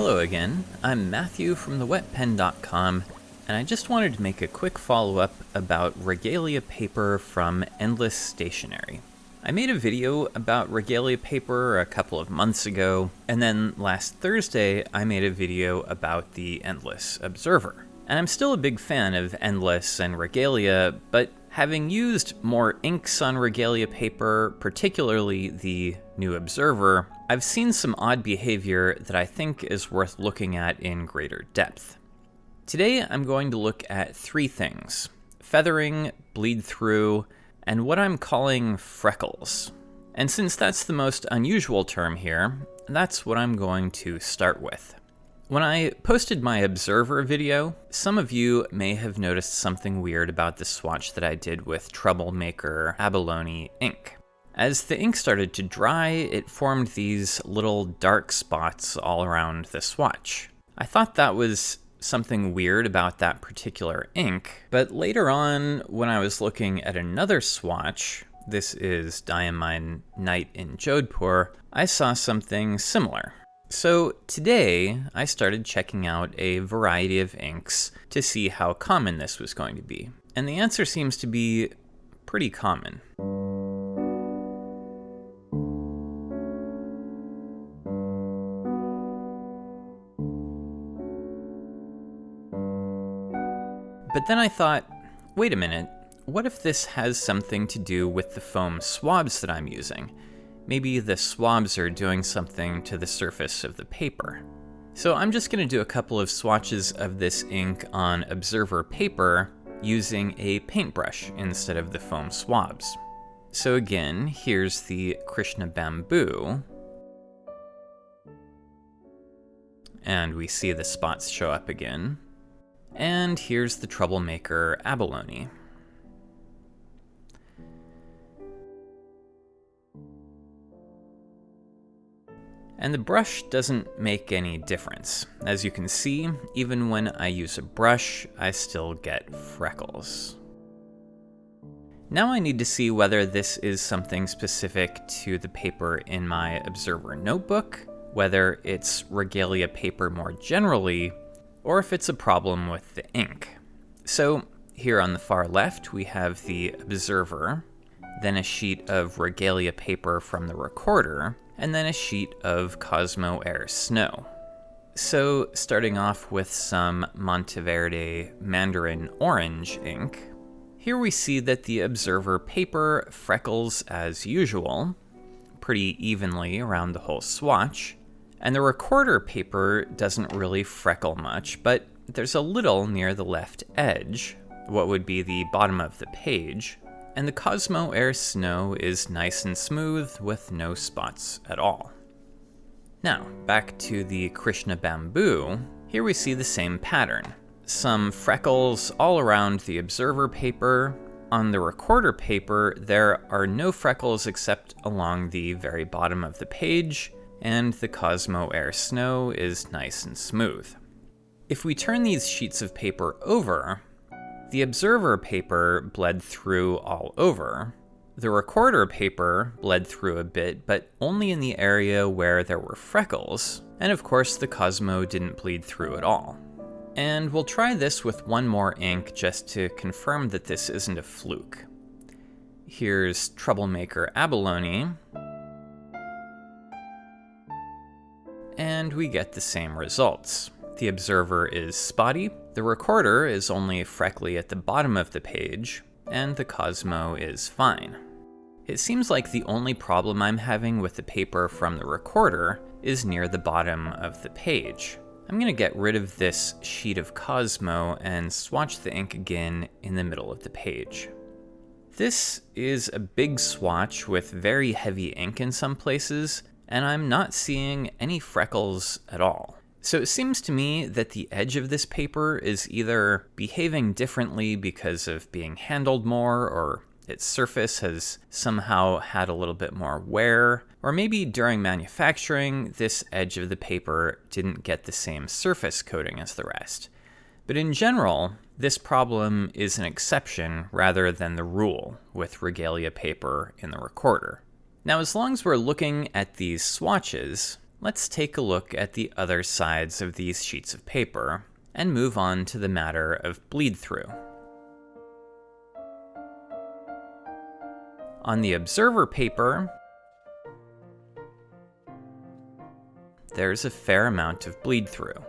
Hello again, I'm Matthew from thewetpen.com, and I just wanted to make a quick follow-up about Regalia paper from Endless Stationery. I made a video about Regalia paper a couple of months ago, and then last Thursday I made a video about the Endless Observer. And I'm still a big fan of Endless and Regalia, but having used more inks on Regalia paper, particularly the new Observer, I've seen some odd behavior that I think is worth looking at in greater depth. Today I'm going to look at three things: feathering, bleed through, and what I'm calling freckles. And since that's the most unusual term here, that's what I'm going to start with. When I posted my Observer video, some of you may have noticed something weird about the swatch that I did with Troublemaker Abalone ink. As the ink started to dry, it formed these little dark spots all around the swatch. I thought that was something weird about that particular ink, but later on, when I was looking at another swatch, this is Diamine Night in Jodhpur, I saw something similar. So today, I started checking out a variety of inks to see how common this was going to be. And the answer seems to be pretty common. But then I thought, wait a minute, what if this has something to do with the foam swabs that I'm using? Maybe the swabs are doing something to the surface of the paper. So I'm just going to do a couple of swatches of this ink on Observer paper using a paintbrush instead of the foam swabs. So again, here's the Krishna Bamboo. And we see the spots show up again. And here's the Troublemaker Abalone. And the brush doesn't make any difference. As you can see, even when I use a brush, I still get freckles. Now I need to see whether this is something specific to the paper in my Observer notebook, whether it's Regalia paper more generally, or if it's a problem with the ink. So here on the far left, we have the Observer, then a sheet of Regalia paper from the Recorder, and then a sheet of Cosmo Air Snow. So starting off with some Monteverde Mandarin Orange ink, here we see that the Observer paper freckles as usual, pretty evenly around the whole swatch, and the Recorder paper doesn't really freckle much, but there's a little near the left edge, what would be the bottom of the page, and the Cosmo Air Snow is nice and smooth with no spots at all. Now, back to the Krishna Bamboo, here we see the same pattern. Some freckles all around the Observer paper. On the Recorder paper, there are no freckles except along the very bottom of the page, and the Cosmo Air Snow is nice and smooth. If we turn these sheets of paper over, the Observer paper bled through all over. The Recorder paper bled through a bit, but only in the area where there were freckles, and of course the Cosmo didn't bleed through at all. And we'll try this with one more ink just to confirm that this isn't a fluke. Here's Troublemaker Abalone, and we get the same results. The Observer is spotty, the Recorder is only freckly at the bottom of the page, and the Cosmo is fine. It seems like the only problem I'm having with the paper from the Recorder is near the bottom of the page. I'm going to get rid of this sheet of Cosmo and swatch the ink again in the middle of the page. This is a big swatch with very heavy ink in some places, and I'm not seeing any freckles at all. So it seems to me that the edge of this paper is either behaving differently because of being handled more, or its surface has somehow had a little bit more wear, or maybe during manufacturing, this edge of the paper didn't get the same surface coating as the rest. But in general, this problem is an exception rather than the rule with Regalia paper in the Recorder. Now, as long as we're looking at these swatches, let's take a look at the other sides of these sheets of paper and move on to the matter of bleed through. On the observer paper, there's a fair amount of bleed through.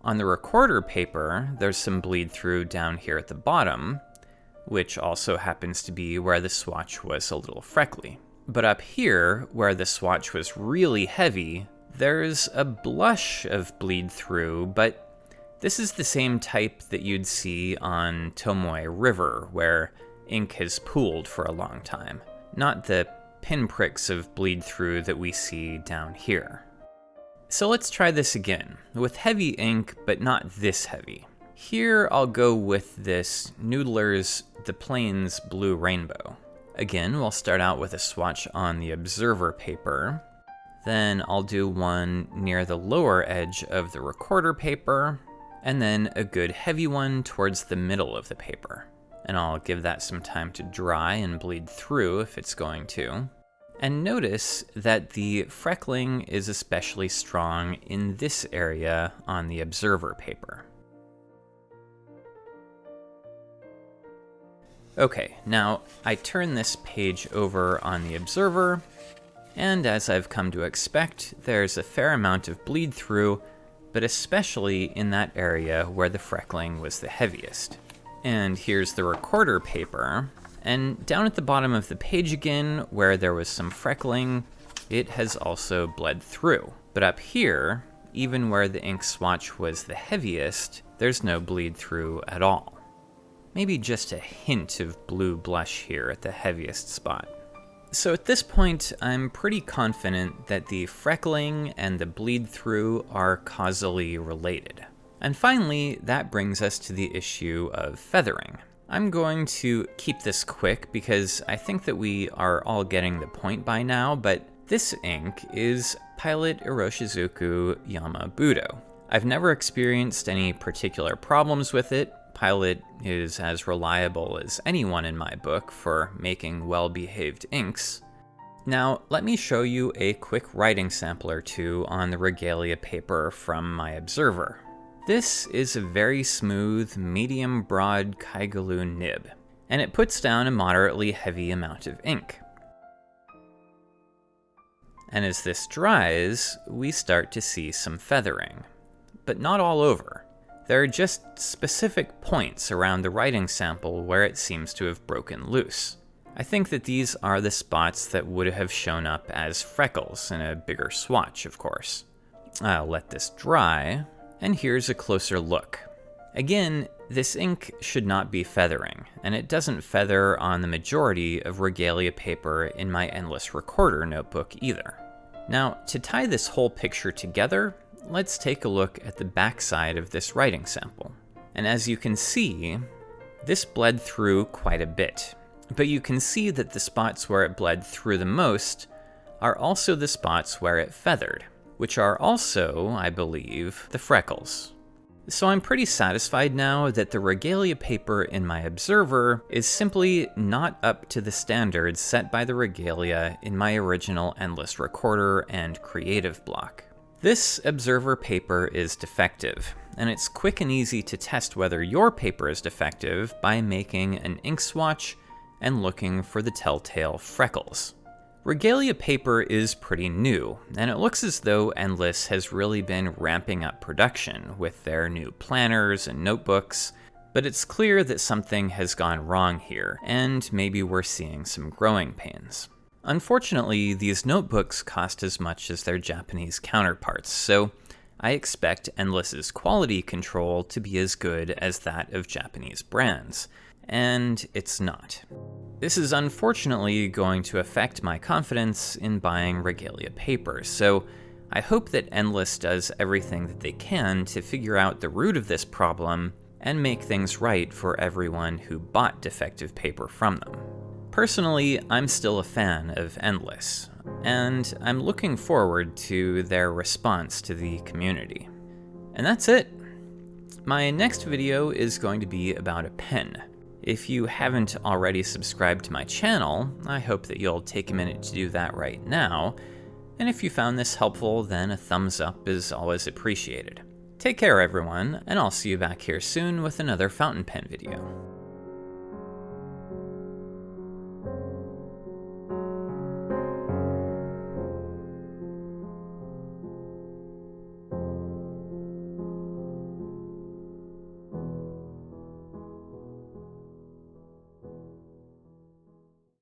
On the recorder paper, there's some bleed through down here at the bottom, which also happens to be where the swatch was a little freckly. But up here, where the swatch was really heavy, there's a blush of bleed through, but this is the same type that you'd see on Tomoe River, where ink has pooled for a long time, not the pinpricks of bleed through that we see down here. So let's try this again, with heavy ink, but not this heavy. Here I'll go with this Noodler's The Plains Blue Rainbow. Again, we'll start out with a swatch on the observer paper. Then I'll do one near the lower edge of the recorder paper, and then a good heavy one towards the middle of the paper. And I'll give that some time to dry and bleed through if it's going to. And notice that the freckling is especially strong in this area on the observer paper. Okay, now I turn this page over on the observer, and as I've come to expect, there's a fair amount of bleed through, but especially in that area where the freckling was the heaviest. And here's the recorder paper, and down at the bottom of the page again, where there was some freckling, it has also bled through. But up here, even where the ink swatch was the heaviest, there's no bleed through at all. Maybe just a hint of blue blush here at the heaviest spot. So at this point, I'm pretty confident that the freckling and the bleed through are causally related. And finally, that brings us to the issue of feathering. I'm going to keep this quick because I think that we are all getting the point by now, but this ink is Pilot Iroshizuku Yamabudo. I've never experienced any particular problems with it. Pilot is as reliable as anyone in my book for making well-behaved inks. Now, let me show you a quick writing sample or two on the Regalia paper from my observer. This is a very smooth, medium-broad Kaigaloo nib, and it puts down a moderately heavy amount of ink. And as this dries, we start to see some feathering, but not all over. There are just specific points around the writing sample where it seems to have broken loose. I think that these are the spots that would have shown up as freckles in a bigger swatch, of course. I'll let this dry, and here's a closer look. Again, this ink should not be feathering, and it doesn't feather on the majority of Regalia paper in my Endless Recorder notebook either. Now, to tie this whole picture together, let's take a look at the backside of this writing sample. And as you can see, this bled through quite a bit. But you can see that the spots where it bled through the most are also the spots where it feathered, which are also, I believe, the freckles. So I'm pretty satisfied now that the Regalia paper in my observer is simply not up to the standards set by the Regalia in my original Endless Recorder and Creative block. This observer paper is defective, and it's quick and easy to test whether your paper is defective by making an ink swatch and looking for the telltale freckles. Regalia paper is pretty new, and it looks as though Endless has really been ramping up production with their new planners and notebooks, but it's clear that something has gone wrong here, and maybe we're seeing some growing pains. Unfortunately, these notebooks cost as much as their Japanese counterparts, so I expect Endless's quality control to be as good as that of Japanese brands, and it's not. This is unfortunately going to affect my confidence in buying Regalia paper, so I hope that Endless does everything that they can to figure out the root of this problem and make things right for everyone who bought defective paper from them. Personally, I'm still a fan of Endless, and I'm looking forward to their response to the community. And that's it. My next video is going to be about a pen. If you haven't already subscribed to my channel, I hope that you'll take a minute to do that right now, And if you found this helpful, then a thumbs up is always appreciated. Take care everyone, and I'll see you back here soon with another fountain pen video.